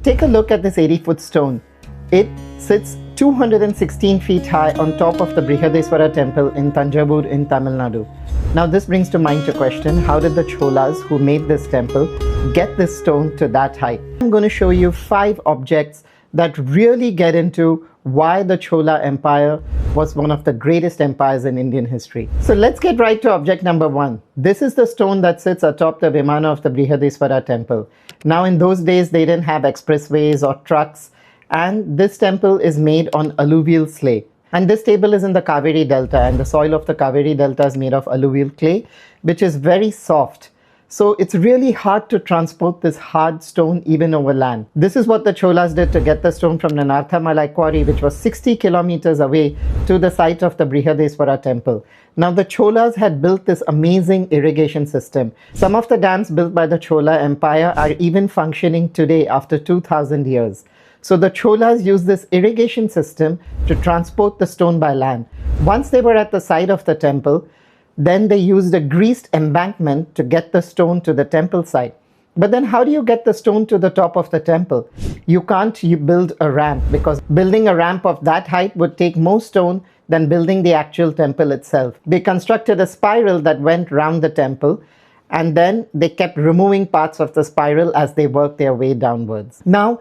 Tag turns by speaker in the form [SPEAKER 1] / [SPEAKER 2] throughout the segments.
[SPEAKER 1] Take a look at this 80-foot stone. It sits 216 feet high on top of the Brihadeeswara Temple in Thanjavur in Tamil Nadu. Now this brings to mind a question: how did the Cholas who made this temple get this stone to that height? I'm going to show you 5 objects that really get into why the Chola Empire was one of the greatest empires in Indian history. So let's get right to object number 1. This is the stone that sits atop the Vimana of the Brihadeeswara Temple. Now in those days they didn't have expressways or trucks, and this temple is made on alluvial clay. And this table is in the Kaveri Delta, and the soil of the Kaveri Delta is made of alluvial clay, which is very soft. So it's really hard to transport this hard stone even over land. This is what the Cholas did to get the stone from the Narthamalai quarry, which was 60 kilometers away, to the site of the Brihadeeswara Temple. Now the Cholas had built this amazing irrigation system. Some of the dams built by the Chola Empire are even functioning today after 2000 years. So the Cholas used this irrigation system to transport the stone by land. Once they were at the site of the temple, then they used a greased embankment to get the stone to the temple site. But then how do you get the stone to the top of the temple? You can't build a ramp, because building a ramp of that height would take more stone than building the actual temple itself. They constructed a spiral that went round the temple, and then they kept removing parts of the spiral as they worked their way downwards. Now,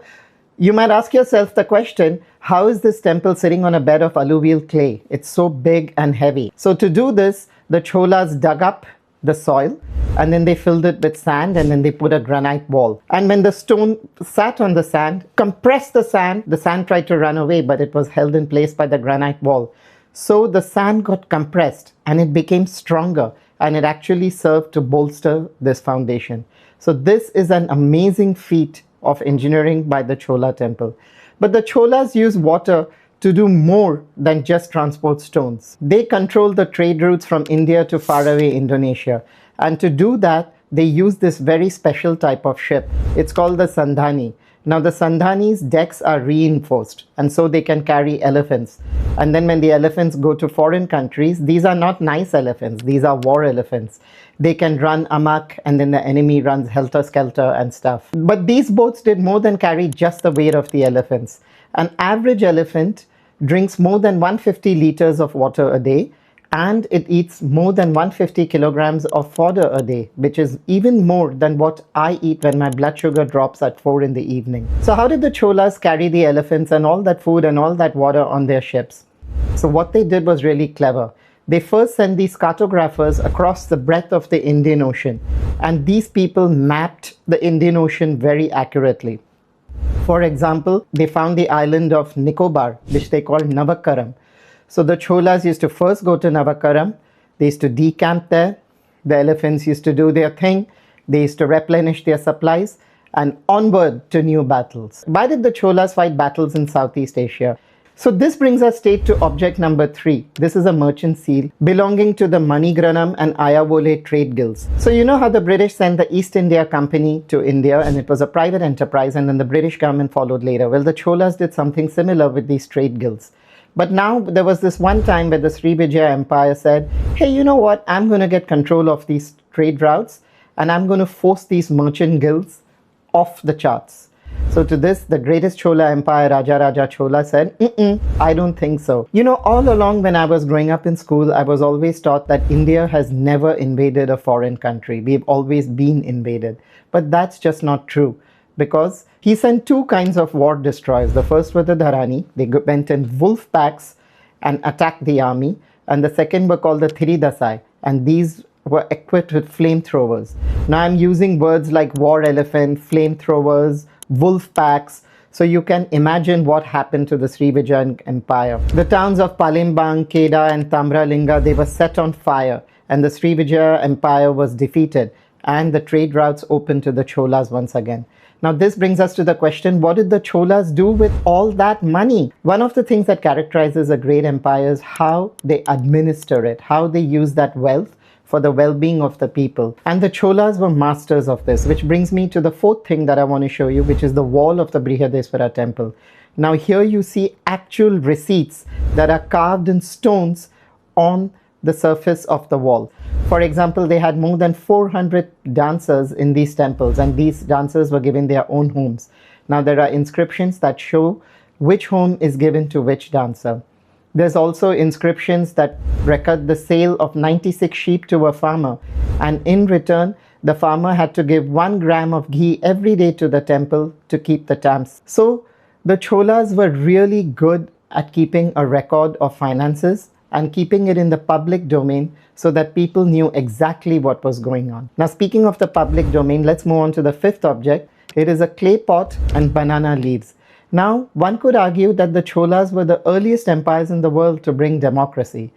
[SPEAKER 1] you might ask yourself the question, how is this temple sitting on a bed of alluvial clay? It's so big and heavy. So to do this, the Cholas dug up the soil, and then they filled it with sand, and then they put a granite wall. And when the stone sat on the sand, compressed the sand tried to run away, but it was held in place by the granite wall. So the sand got compressed and it became stronger, and it actually served to bolster this foundation. So this is an amazing feat of engineering by the Chola temple. But the Cholas use water to do more than just transport stones. They control the trade routes from India to faraway Indonesia. And to do that, they use this very special type of ship. It's called the Sandhani. Now the Sandhani's decks are reinforced, and so they can carry elephants. And then when the elephants go to foreign countries, these are not nice elephants, these are war elephants. They can run amok, and then the enemy runs helter-skelter and stuff. But these boats did more than carry just the weight of the elephants. An average elephant drinks more than 150 liters of water a day, and it eats more than 150 kilograms of fodder a day, which is even more than what I eat when my blood sugar drops at 4 in the evening. So how did the Cholas carry the elephants and all that food and all that water on their ships? So what they did was really clever. They first sent these cartographers across the breadth of the Indian Ocean, and these people mapped the Indian Ocean very accurately. For example, they found the island of Nicobar, which they called Navakaram. So the Cholas used to first go to Navakaram, they used to decamp there, the elephants used to do their thing, they used to replenish their supplies, and onward to new battles. Why did the Cholas fight battles in Southeast Asia? So this brings us straight to object number 3. This is a merchant seal belonging to the Manigranam and Ayavole trade guilds. So you know how the British sent the East India Company to India, and it was a private enterprise, and then the British government followed later. Well, the Cholas did something similar with these trade guilds. But now there was this one time where the Srivijaya Empire said, hey, you know what, I'm going to get control of these trade routes, and I'm going to force these merchant guilds off the charts. So to this, the greatest Chola Empire, Raja Chola, said, I don't think so. You know, all along when I was growing up in school, I was always taught that India has never invaded a foreign country. We've always been invaded. But that's just not true, because he sent 2 kinds of war destroyers. The first were the Dharani. They went in wolf packs and attacked the army. And the second were called the Thiridasai, and these were equipped with flamethrowers. Now I'm using words like war elephant, flamethrowers, wolf packs, so you can imagine what happened to the Srivijaya Empire. The towns of Palembang, Kedah and Tambralinga, they were set on fire, and the Srivijaya Empire was defeated, and the trade routes opened to the Cholas once again. Now this brings us to the question, what did the Cholas do with all that money? One of the things that characterizes a great empire is how they administer it, how they use that wealth for the well-being of the people. And the Cholas were masters of this, which brings me to the 4th thing that I want to show you, which is the wall of the Brihadeeswara Temple. Now here you see actual receipts that are carved in stones on the surface of the wall. For example, they had more than 400 dancers in these temples, and these dancers were given their own homes. Now there are inscriptions that show which home is given to which dancer. There's also inscriptions that record the sale of 96 sheep to a farmer, and in return, the farmer had to give 1 gram of ghee every day to the temple to keep the tamps. So the Cholas were really good at keeping a record of finances and keeping it in the public domain so that people knew exactly what was going on. Now, speaking of the public domain, let's move on to the fifth object. It is a clay pot and banana leaves. Now, one could argue that the Cholas were the earliest empires in the world to bring democracy.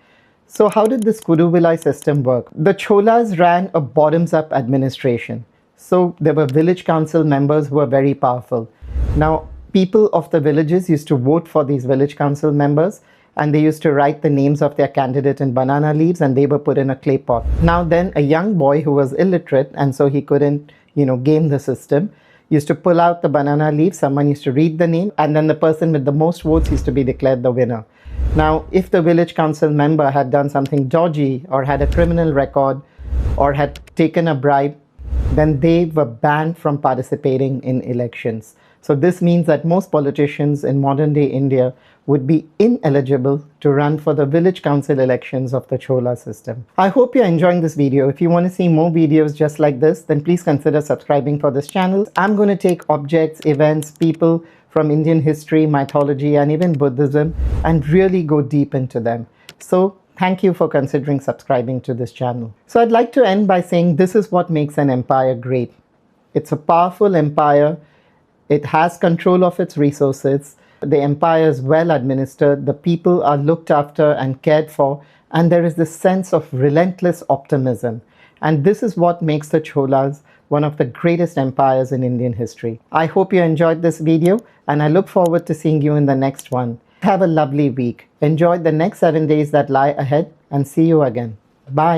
[SPEAKER 1] So how did this Kuduvilai system work? The Cholas ran a bottoms-up administration. So there were village council members who were very powerful. Now, people of the villages used to vote for these village council members, and they used to write the names of their candidate in banana leaves, and they were put in a clay pot. Now then, a young boy who was illiterate, and so he couldn't, game the system, used to pull out the banana leaf, someone used to read the name, and then the person with the most votes used to be declared the winner. Now, if the village council member had done something dodgy or had a criminal record or had taken a bribe, then they were banned from participating in elections. So this means that most politicians in modern day India would be ineligible to run for the village council elections of the Chola system. I hope you're enjoying this video. If you want to see more videos just like this, then please consider subscribing for this channel. I'm going to take objects, events, people from Indian history, mythology, and even Buddhism and really go deep into them. So thank you for considering subscribing to this channel. So I'd like to end by saying this is what makes an empire great. It's a powerful empire. It has control of its resources. The empire is well administered, the people are looked after and cared for, and there is this sense of relentless optimism. And this is what makes the Cholas one of the greatest empires in Indian history. I hope you enjoyed this video, and I look forward to seeing you in the next one. Have a lovely week. Enjoy the next 7 days that lie ahead, and see you again. Bye.